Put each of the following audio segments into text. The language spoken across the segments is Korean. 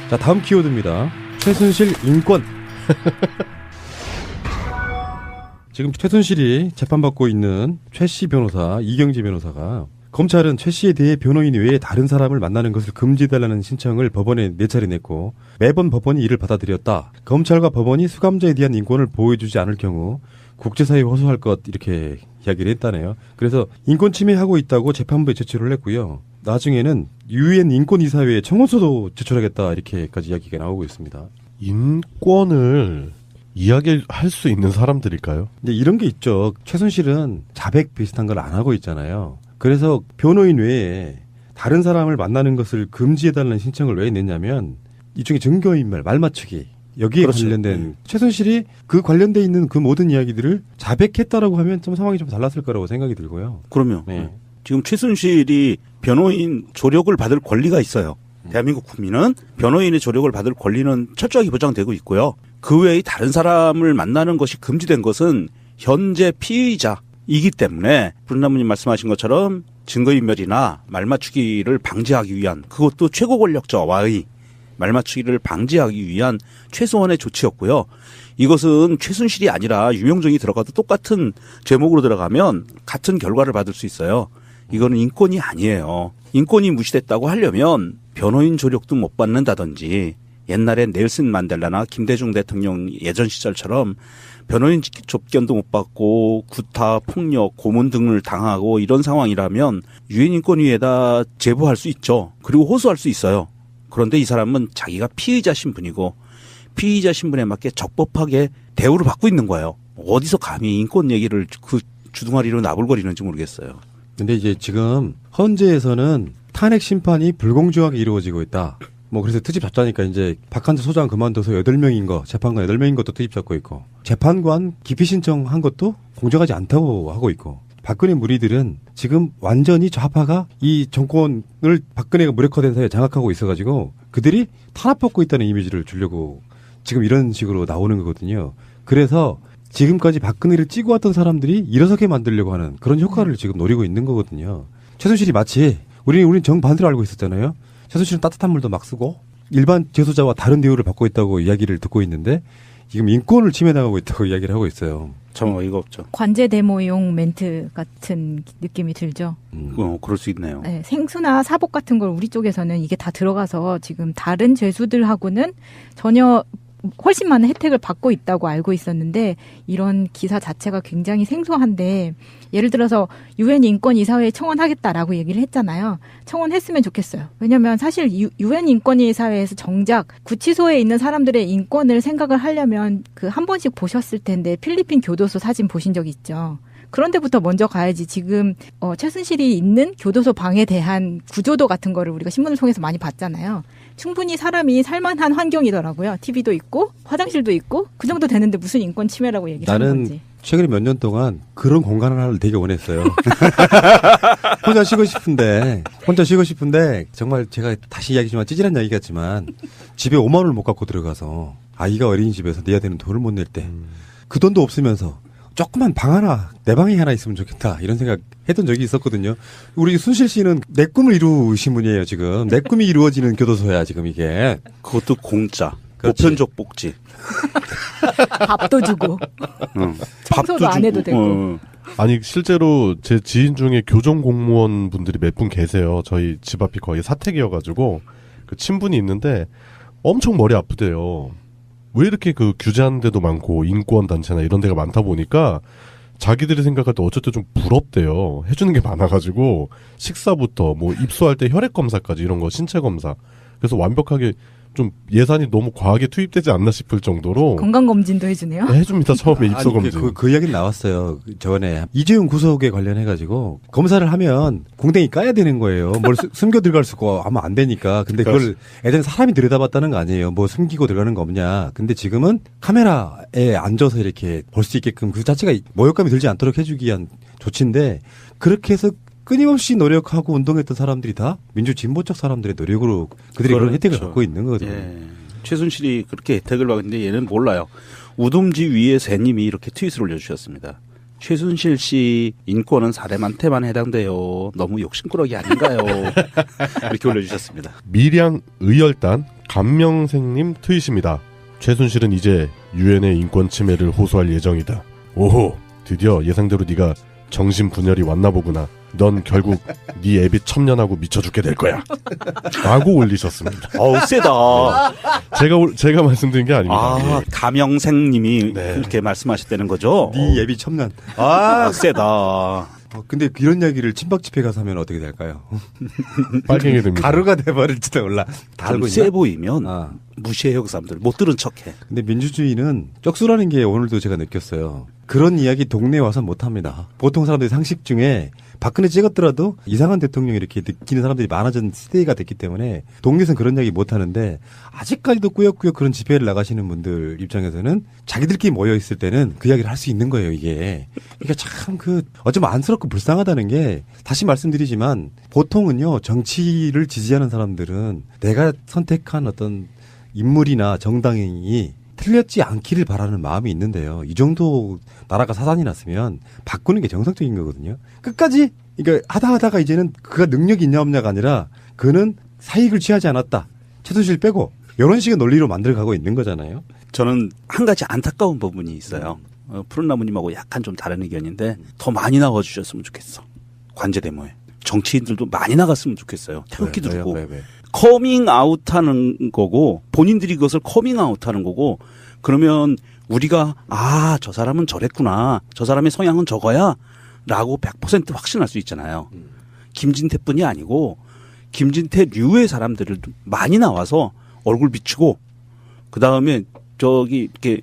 자, 다음 키워드입니다. 최순실 인권. 지금 최순실이 재판받고 있는 최씨 변호사, 이경재 변호사가 검찰은 최 씨에 대해 변호인 외에 다른 사람을 만나는 것을 금지해달라는 신청을 법원에 4차례 냈고 매번 법원이 이를 받아들였다. 검찰과 법원이 수감자에 대한 인권을 보호해주지 않을 경우 국제사회에 호소할 것 이렇게 이야기를 했다네요. 그래서 인권 침해하고 있다고 재판부에 제출을 했고요. 나중에는 UN 인권이사회에 청원서도 제출하겠다 이렇게까지 이야기가 나오고 있습니다. 인권을 이야기할 수 있는 사람들일까요? 근데 이런 게 있죠. 최순실은 자백 비슷한 걸 안 하고 있잖아요. 그래서 변호인 외에 다른 사람을 만나는 것을 금지해달라는 신청을 왜 냈냐면 일종의 증거인멸, 말맞추기 여기에 그렇죠. 관련된 최순실이 그 관련돼 있는 그 모든 이야기들을 자백했다라고 하면 좀 상황이 좀 달랐을 거라고 생각이 들고요. 그럼요. 네. 지금 최순실이 변호인 조력을 받을 권리가 있어요. 대한민국 국민은 변호인의 조력을 받을 권리는 철저하게 보장되고 있고요. 그 외에 다른 사람을 만나는 것이 금지된 것은 현재 피의자이기 때문에 불나무님 말씀하신 것처럼 증거인멸이나 말맞추기를 방지하기 위한 그것도 최고 권력자와의 말맞추기를 방지하기 위한 최소한의 조치였고요. 이것은 최순실이 아니라 유명정이 들어가도 똑같은 제목으로 들어가면 같은 결과를 받을 수 있어요. 이거는 인권이 아니에요. 인권이 무시됐다고 하려면 변호인 조력도 못 받는다든지 옛날에 넬슨 만델라나 김대중 대통령 예전 시절처럼 변호인 접견도 못 받고 구타, 폭력, 고문 등을 당하고 이런 상황이라면 유엔 인권위에다 제보할 수 있죠. 그리고 호소할 수 있어요. 그런데 이 사람은 자기가 피의자 신분이고 피의자 신분에 맞게 적법하게 대우를 받고 있는 거예요. 어디서 감히 인권 얘기를 그 주둥아리로 나불거리는지 모르겠어요. 근데 이제 지금 헌재에서는 탄핵 심판이 불공정하게 이루어지고 있다. 뭐 그래서 트집 잡자니까 이제 박한수 소장 그만둬서 8명인 거, 재판관 8명인 것도 트집 잡고 있고 재판관 기피 신청한 것도 공정하지 않다고 하고 있고 박근혜 무리들은 지금 완전히 좌파가 이 정권을 박근혜가 무력화된 사회에 장악하고 있어가지고 그들이 탄압받고 있다는 이미지를 주려고 지금 이런 식으로 나오는 거거든요. 그래서 지금까지 박근혜를 찍어 왔던 사람들이 일어서게 만들려고 하는 그런 효과를 지금 노리고 있는 거거든요. 최순실이 마치 우리는 정반대로 알고 있었잖아요. 최순실은 따뜻한 물도 막 쓰고 일반 재소자와 다른 대우를 받고 있다고 이야기를 듣고 있는데 지금 인권을 침해당하고 있다고 이야기를 하고 있어요. 참 어이가 없죠. 관제 데모용 멘트 같은 느낌이 들죠. 그럴 수 있네요. 네, 생수나 사복 같은 걸 우리 쪽에서는 이게 다 들어가서 지금 다른 죄수들하고는 전혀 훨씬 많은 혜택을 받고 있다고 알고 있었는데 이런 기사 자체가 굉장히 생소한데 예를 들어서 UN 인권이사회에 청원하겠다라고 얘기를 했잖아요. 청원했으면 좋겠어요. 왜냐하면 사실 UN 인권이사회에서 정작 구치소에 있는 사람들의 인권을 생각을 하려면 그 한 번씩 보셨을 텐데 필리핀 교도소 사진 보신 적 있죠. 그런 데부터 먼저 가야지. 지금 최순실이 있는 교도소 방에 대한 구조도 같은 거를 우리가 신문을 통해서 많이 봤잖아요. 충분히 사람이 살만한 환경이더라고요. TV도 있고 화장실도 있고 그 정도 되는데 무슨 인권 침해라고 얘기를 하는 건지. 나는 최근에 몇 년 동안 그런 공간 하나를 되게 원했어요. 혼자 쉬고 싶은데 정말 제가 다시 이야기지만 찌질한 이야기 같지만 집에 5만 원을 못 갖고 들어가서 아이가 어린이집에서 내야 되는 돈을 못 낼 때 그 돈도 없으면서 조그만 방 하나, 내 방에 하나 있으면 좋겠다 이런 생각 했던 적이 있었거든요. 우리 순실 씨는 내 꿈을 이루신 분이에요. 지금 내 꿈이 이루어지는 교도소야 지금 이게. 그것도 공짜. 그렇지. 보편적 복지. 밥도 주고 청소도 안 해도 되고. 아니 실제로 제 지인 중에 교정 공무원 분들이 몇 분 계세요. 저희 집 앞이 거의 사택이어가지고 그 친분이 있는데 엄청 머리 아프대요. 왜 이렇게 그 규제하는 데도 많고 인권 단체나 이런 데가 많다 보니까 자기들이 생각할 때 어쨌든 좀 부럽대요. 해주는 게 많아가지고 식사부터 뭐 입소할 때 혈액 검사까지 이런 거 신체 검사. 그래서 완벽하게 좀 예산이 너무 과하게 투입되지 않나 싶을 정도로 건강검진도 해주네요. 네, 해줍니다. 처음에 입소검진. 그 이야기는 나왔어요. 저번에 이재용 구속에 관련해가지고 검사를 하면 공댕이 까야 되는 거예요. 뭘 숨겨 들어갈 수가 하면 안 되니까. 근데 그걸 예전에 사람이 들여다봤다는 거 아니에요. 뭐 숨기고 들어가는 거 없냐. 근데 지금은 카메라에 앉아서 이렇게 볼 수 있게끔 그 자체가 모욕감이 들지 않도록 해주기 위한 조치인데 그렇게 해서 끊임없이 노력하고 운동했던 사람들이 다 민주진보적 사람들의 노력으로 그들이 그런 혜택을 갖고 있는 거거든요. 예. 최순실이 그렇게 혜택을 받는데 얘는 몰라요. 우dum지 위에 새님이 이렇게 트윗을 올려주셨습니다. 최순실 씨 인권은 사람한테만 해당돼요. 너무 욕심꾸러기 아닌가요? 이렇게 올려주셨습니다. 밀양 의열단 감명생님 트윗입니다. 최순실은 이제 유엔의 인권 침해를 호소할 예정이다. 오호, 드디어 예상대로 네가 정신분열이 왔나 보구나. 넌 결국 네 애비 첨년하고 미쳐 죽게 될 거야. 라고 올리셨습니다. 어우, 세다. 제가 말씀드린 게 아닙니다. 아, 예. 가명생님이 네. 그렇게 말씀하셨다는 거죠? 네 예비 첨단. 아, 세다. 근데 이런 이야기를 친박 집회 가서 하면 어떻게 될까요? 빨갱이 됩니다. 가루가 돼버릴지도 몰라. 다 알고 좀 있나? 세 보이면 아. 무시해요, 그 사람들. 못 들은 척해. 근데 민주주의는 쪽수라는 게 오늘도 제가 느꼈어요. 그런 이야기 동네에 와서 못합니다. 보통 사람들이 상식 중에 박근혜 찍었더라도 이상한 대통령 이렇게 느끼는 사람들이 많아진 시대가 됐기 때문에 동네에서는 그런 이야기 못하는데 아직까지도 꾸역꾸역 그런 집회를 나가시는 분들 입장에서는 자기들끼리 모여있을 때는 그 이야기를 할 수 있는 거예요, 이게. 그러니까 참 어쩌면 안쓰럽고 불쌍하다는 게 다시 말씀드리지만 보통은요, 정치를 지지하는 사람들은 내가 선택한 어떤 인물이나 정당이 틀렸지 않기를 바라는 마음이 있는데요. 이 정도 나라가 사단이 났으면 바꾸는 게 정상적인 거거든요. 끝까지 그러니까 하다가 이제는 그가 능력이 있냐 없냐가 아니라 그는 사익을 취하지 않았다. 최순실 빼고 이런 식의 논리로 만들어가고 있는 거잖아요. 저는 한 가지 안타까운 부분이 있어요. 푸른나무님하고 약간 좀 다른 의견인데 더 많이 나와주셨으면 좋겠어. 관제데모에. 정치인들도 많이 나갔으면 좋겠어요. 태극기 들고. 왜? 커밍아웃하는 거고 본인들이 그것을 커밍아웃하는 거고 그러면 우리가 저 사람은 저랬구나. 저 사람의 성향은 저거야. 라고 100% 확신할 수 있잖아요. 김진태뿐이 아니고 김진태류의 사람들을 많이 나와서 얼굴 비추고 그다음에 저기 이렇게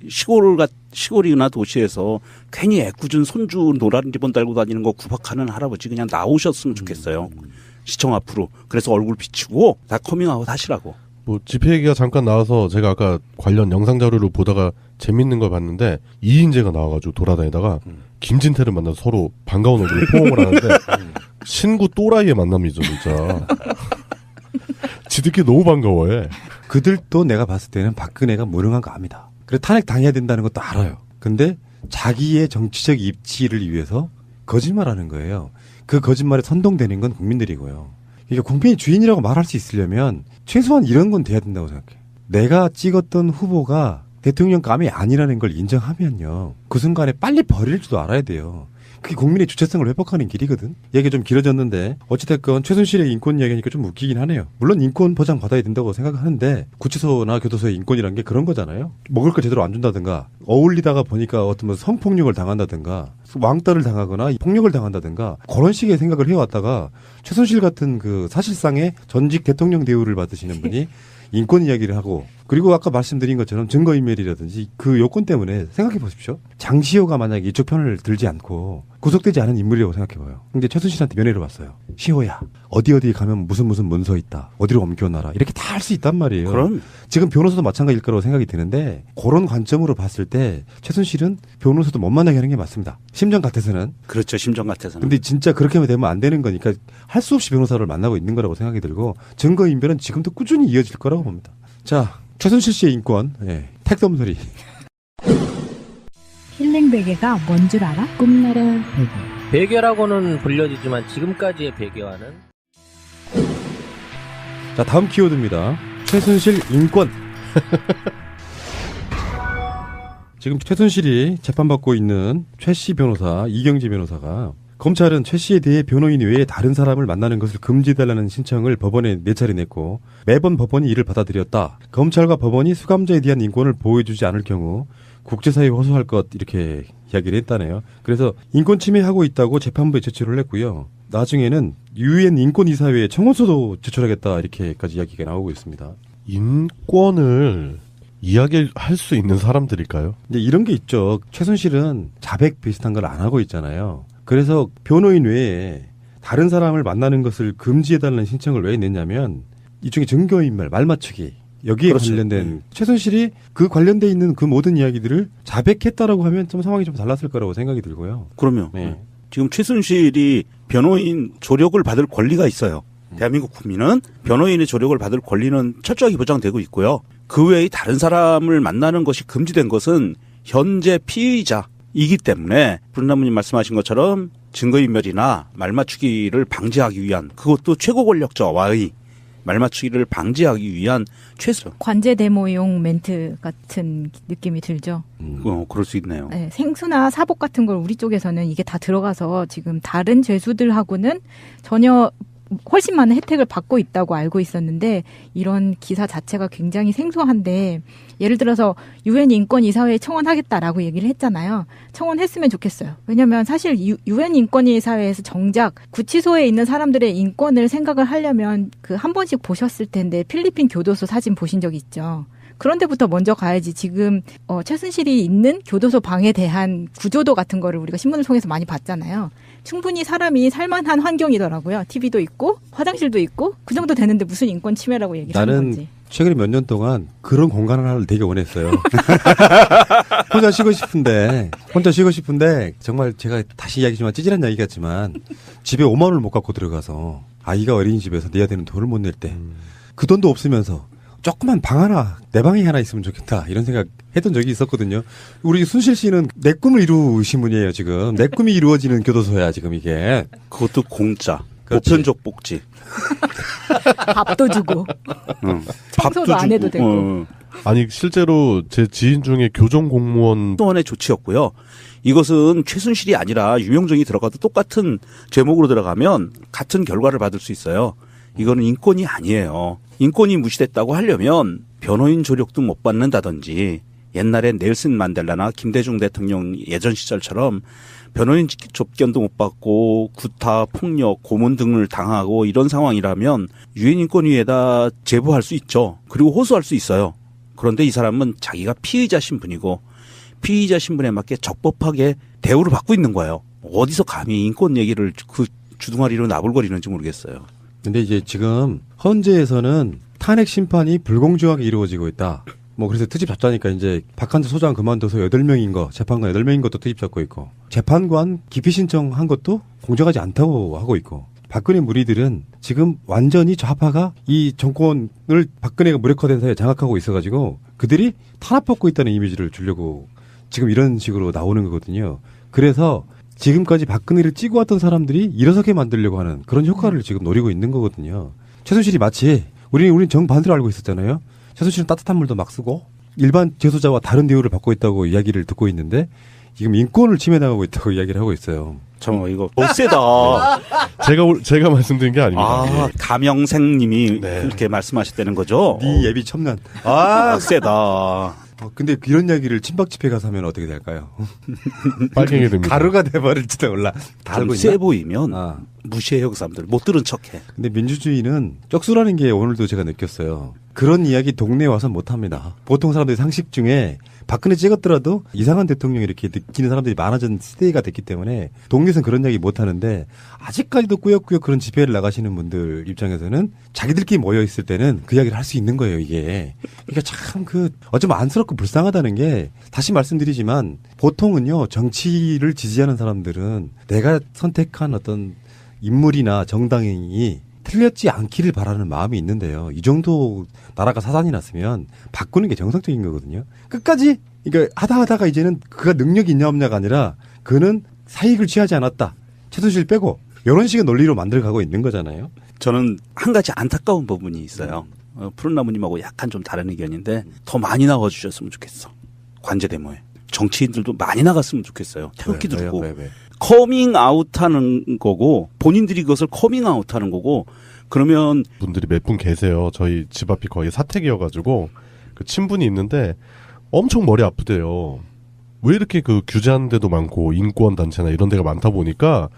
시골이나 도시에서 괜히 애꿎은 손주 노란 리본 달고 다니는 거 구박하는 할아버지 그냥 나오셨으면 좋겠어요. 시청 앞으로. 그래서 얼굴 비추고 다 커밍아웃 하시라고. 뭐 집회 얘기가 잠깐 나와서 제가 아까 관련 영상 자료를 보다가 재밌는 걸 봤는데 이인재가 나와가지고 돌아다니다가 김진태를 만나서 서로 반가운 얼굴로 포옹을 하는데 신구 또라이의 만남이죠 진짜. 지들끼리 너무 반가워해. 그들도 내가 봤을 때는 박근혜가 무능한 거 압니다. 그래 탄핵 당해야 된다는 것도 알아요. 근데 자기의 정치적 입지를 위해서 거짓말하는 거예요. 그 거짓말에 선동되는 건 국민들이고요. 그러니까 국민이 주인이라고 말할 수 있으려면 최소한 이런 건 돼야 된다고 생각해요. 내가 찍었던 후보가 대통령감이 아니라는 걸 인정하면요. 그 순간에 빨리 버릴 줄도 알아야 돼요. 그게 국민의 주체성을 회복하는 길이거든. 얘기가 좀 길어졌는데 어찌됐건 최순실의 인권 이야기니까 좀 웃기긴 하네요. 물론 인권 보장 받아야 된다고 생각하는데 구치소나 교도소의 인권이란 게 그런 거잖아요. 먹을 걸 제대로 안 준다든가 어울리다가 보니까 어떤 뭐 성폭력을 당한다든가 왕따를 당하거나 폭력을 당한다든가 그런 식의 생각을 해왔다가 최순실 같은 그 사실상의 전직 대통령 대우를 받으시는 분이 인권 이야기를 하고 그리고 아까 말씀드린 것처럼 증거인멸이라든지 그 요건 때문에 생각해 보십시오. 장시호가 만약에 이쪽 편을 들지 않고 구속되지 않은 인물이라고 생각해 봐요. 근데 최순실한테 면회를 왔어요. 시호야 어디 가면 무슨 문서 있다. 어디로 옮겨놔라. 이렇게 다 할 수 있단 말이에요. 그럼 지금 변호사도 마찬가지일 거라고 생각이 드는데 그런 관점으로 봤을 때 최순실은 변호사도 못 만나게 하는 게 맞습니다. 심정 같아서는. 그렇죠. 심정 같아서는. 근데 진짜 그렇게 되면 안 되는 거니까 할 수 없이 변호사를 만나고 있는 거라고 생각이 들고 증거인멸은 지금도 꾸준히 이어질 거라고 봅니다. 자, 최순실 씨의 인권, 택덤 소리. 힐링 베개가 뭔 줄 알아? 꿈나라 베개. 베개라고는 불려지지만 지금까지의 베개와는 자, 다음 키워드입니다. 최순실 인권. 지금 최순실이 재판받고 있는 최 씨 변호사, 이경재 변호사가 검찰은 최 씨에 대해 변호인 외에 다른 사람을 만나는 것을 금지해달라는 신청을 법원에 4차례 냈고 매번 법원이 이를 받아들였다. 검찰과 법원이 수감자에 대한 인권을 보호해주지 않을 경우 국제사회에 호소할 것 이렇게 이야기를 했다네요. 그래서 인권 침해하고 있다고 재판부에 제출을 했고요. 나중에는 유엔 인권이사회에 청원서도 제출하겠다 이렇게까지 이야기가 나오고 있습니다. 인권을 이야기할 수 있는 사람들일까요? 이제 이런 게 있죠. 최순실은 자백 비슷한 걸 안 하고 있잖아요. 그래서 변호인 외에 다른 사람을 만나는 것을 금지해달라는 신청을 왜 냈냐면 이쪽에 증거인멸, 말맞추기 여기에 그렇죠. 관련된 최순실이 그 관련돼 있는 그 모든 이야기들을 자백했다라고 하면 좀 상황이 좀 달랐을 거라고 생각이 들고요. 그러면 네. 지금 최순실이 변호인 조력을 받을 권리가 있어요. 대한민국 국민은 변호인의 조력을 받을 권리는 철저하게 보장되고 있고요. 그 외에 다른 사람을 만나는 것이 금지된 것은 현재 피의자이기 때문에 푸른나무님 말씀하신 것처럼 증거인멸이나 말맞추기를 방지하기 위한 그것도 최고 권력자와의 말맞추기를 방지하기 위한 최소. 관제 데모용 멘트 같은 느낌이 들죠. 그럴 수 있네요. 네, 생수나 사복 같은 걸 우리 쪽에서는 이게 다 들어가서 지금 다른 죄수들하고는 전혀 훨씬 많은 혜택을 받고 있다고 알고 있었는데 이런 기사 자체가 굉장히 생소한데 예를 들어서 유엔 인권이사회에 청원하겠다라고 얘기를 했잖아요. 청원했으면 좋겠어요. 왜냐하면 사실 유엔 인권이사회에서 정작 구치소에 있는 사람들의 인권을 생각을 하려면 그 한 번씩 보셨을 텐데 필리핀 교도소 사진 보신 적 있죠. 그런데부터 먼저 가야지. 지금 최순실이 있는 교도소 방에 대한 구조도 같은 거를 우리가 신문을 통해서 많이 봤잖아요. 충분히 사람이 살만한 환경이더라고요. TV도 있고 화장실도 있고 그 정도 되는데 무슨 인권 침해라고 얘기를 하는 건지. 나는 최근에 몇 년 동안 그런 공간 하나를 되게 원했어요. 혼자 쉬고 싶은데 정말 제가 다시 이야기지만 찌질한 이야기 같지만 집에 5만 원을 못 갖고 들어가서 아이가 어린이집에서 내야 되는 돈을 못 낼 때 그 돈도 없으면서 조그만 방 하나, 내 방이 하나 있으면 좋겠다. 이런 생각 했던 적이 있었거든요. 우리 순실 씨는 내 꿈을 이루신 분이에요, 지금. 내 꿈이 이루어지는 교도소야, 지금 이게. 그것도 공짜. 그렇지. 보편적 복지. 밥도 주고. 청소도 안 해도 되고. 아니 실제로 제 지인 중에 교정 공무원 또한의 조치였고요. 이것은 최순실이 아니라 유명정이 들어가도 똑같은 제목으로 들어가면 같은 결과를 받을 수 있어요. 이거는 인권이 아니에요. 인권이 무시됐다고 하려면 변호인 조력도 못 받는다든지 옛날에 넬슨 만델라나 김대중 대통령 예전 시절처럼 변호인 접견도 못 받고 구타, 폭력, 고문 등을 당하고 이런 상황이라면 유엔인권위에다 제보할 수 있죠. 그리고 호소할 수 있어요. 그런데 이 사람은 자기가 피의자 신분이고 피의자 신분에 맞게 적법하게 대우를 받고 있는 거예요. 어디서 감히 인권 얘기를 그 주둥아리로 나불거리는지 모르겠어요. 근데 이제 지금 헌재에서는 탄핵 심판이 불공정하게 이루어지고 있다. 뭐 그래서 트집 잡자니까 이제 박한수 소장 그만둬서 8명인 거, 재판관 8명인 것도 트집 잡고 있고 재판관 기피 신청한 것도 공정하지 않다고 하고 있고 박근혜 무리들은 지금 완전히 좌파가 이 정권을 박근혜가 무력화된 사이에 장악하고 있어가지고 그들이 탄압받고 있다는 이미지를 주려고 지금 이런 식으로 나오는 거거든요. 그래서 지금까지 박근혜를 찍어 왔던 사람들이 일어서게 만들려고 하는 그런 효과를 지금 노리고 있는 거거든요. 최순실이 마치 우리는 정반대로 알고 있었잖아요. 최순실은 따뜻한 물도 막 쓰고 일반 재소자와 다른 대우를 받고 있다고 이야기를 듣고 있는데 지금 인권을 침해당하고 있다고 이야기를 하고 있어요. 잠깐만 이거 세다. 제가 말씀드린 게 아닙니다. 아, 가명생님이 네. 그렇게 말씀하셨다는 거죠? 네 예비 첨단. 세다. 근데 이런 이야기를 친박 집회 가서 하면 어떻게 될까요? 빨갱이 됩니다. 가루가 돼버릴지도 몰라. 다 알고 세 있나? 보이면 아. 무시해요 그 사람들. 못 들은 척해. 근데 민주주의는 쪽수라는 게 오늘도 제가 느꼈어요. 그런 이야기 동네에 와서 못합니다. 보통 사람들이 상식 중에 박근혜 찍었더라도 이상한 대통령 이렇게 느끼는 사람들이 많아진 시대가 됐기 때문에 동네에서는 그런 이야기 못하는데 아직까지도 꾸역꾸역 그런 집회를 나가시는 분들 입장에서는 자기들끼리 모여있을 때는 그 이야기를 할 수 있는 거예요 이게. 그러니까 참 어쩌면 안쓰럽고 불쌍하다는 게 다시 말씀드리지만 보통은요 정치를 지지하는 사람들은 내가 선택한 어떤 인물이나 정당이 틀렸지 않기를 바라는 마음이 있는데요. 이 정도 나라가 사단이 났으면 바꾸는 게 정상적인 거거든요. 끝까지 그러니까 하다가 이제는 그가 능력이 있냐 없냐가 아니라 그는 사익을 취하지 않았다. 최순실 빼고 이런 식의 논리로 만들어가고 있는 거잖아요. 저는 한 가지 안타까운 부분이 있어요. 푸른나무님하고 약간 좀 다른 의견인데 더 많이 나와주셨으면 좋겠어. 관제 데모에. 정치인들도 많이 나갔으면 좋겠어요. 태극기 들고. 왜? 커밍아웃하는 거고 본인들이 그것을 커밍아웃하는 거고 그러면 분들이 몇 분 계세요. 저희 집 앞이 거의 사택이어가지고 그 친분이 있는데 엄청 머리 아프대요. 왜 이렇게 그 규제하는 데도 많고 인권 단체나 이런 데가 많다 보니까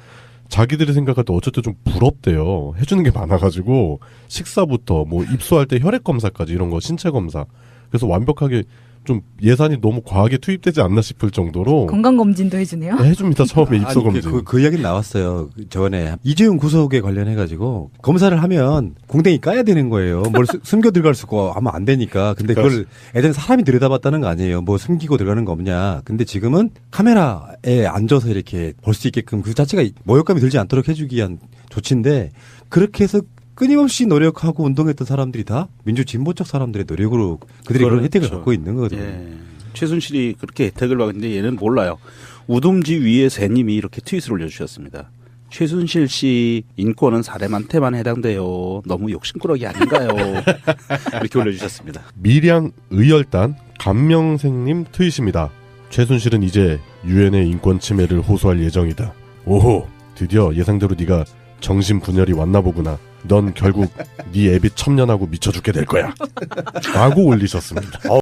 자기들이 생각할 때 어쨌든 좀 부럽대요. 해주는 게 많아가지고 식사부터 뭐 입소할 때 혈액 검사까지 이런 거 신체 검사. 그래서 완벽하게 좀 예산이 너무 과하게 투입되지 않나 싶을 정도로 건강검진도 해주네요. 해줍니다. 처음에 입소 검진. 그 이야기는 나왔어요. 저번에 이재용 구속에 관련해가지고 검사를 하면 공댕이 까야 되는 거예요. 뭘 숨겨 들어갈 수가 아마 안 되니까. 근데 그걸 예전에 사람이 들여다봤다는 거 아니에요. 뭐 숨기고 들어가는 거 없냐. 근데 지금은 카메라에 앉아서 이렇게 볼 수 있게끔 그 자체가 모욕감이 들지 않도록 해주기 위한 조치인데 그렇게 해서 끊임없이 노력하고 운동했던 사람들이 다 민주 진보적 사람들의 노력으로 그들이 그런 혜택을 갖고 있는 거거든요. 예. 최순실이 그렇게 혜택을 받는데 얘는 몰라요. 우dum지 위에 새님이 이렇게 트윗을 올려주셨습니다. 최순실 씨 인권은 사람한테만 해당돼요. 너무 욕심꾸러기 아닌가요? 이렇게 올려주셨습니다. 밀양 의열단 감명생님 트윗입니다. 최순실은 이제 유엔의 인권 침해를 호소할 예정이다. 오호, 드디어 예상대로 네가 정신분열이 왔나 보구나. 넌 결국 네 애비 첩년하고 미쳐 죽게 될 거야. 라고 올리셨습니다.